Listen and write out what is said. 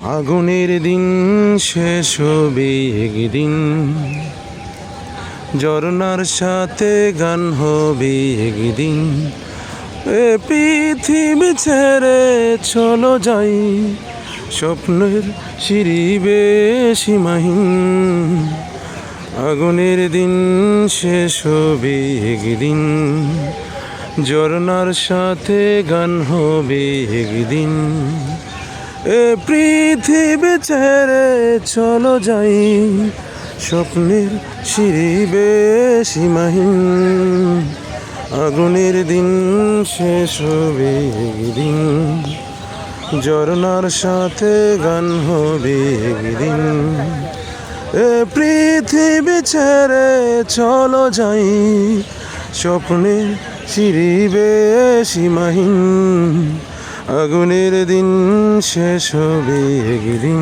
আগুনের দিন শেষ হবে একদিন, ঝরনার সাথে গান হবে একদিন। এ পৃথিবী ছেড়ে চলো যাই, স্বপ্নের সিঁড়ি বেয়ে সীমাহীন। আগুনের দিন শেষ হবে একদিন, ঝরনার সাথে গান হবে একদিন। এ পৃথিবী ছেড়ে চলো যাই, স্বপ্নের সিঁড়ি বেয়ে সীমাহীন। আগুনের দিন শেষ হবে একদিন, ঝরনার সাথে গান হবে একদিন। এ পৃথিবী ছেড়ে চলো যাই, স্বপ্নের সিঁড়ি বেয়ে সীমাহীন। আগুনের দিন শেষ হবে একদিন।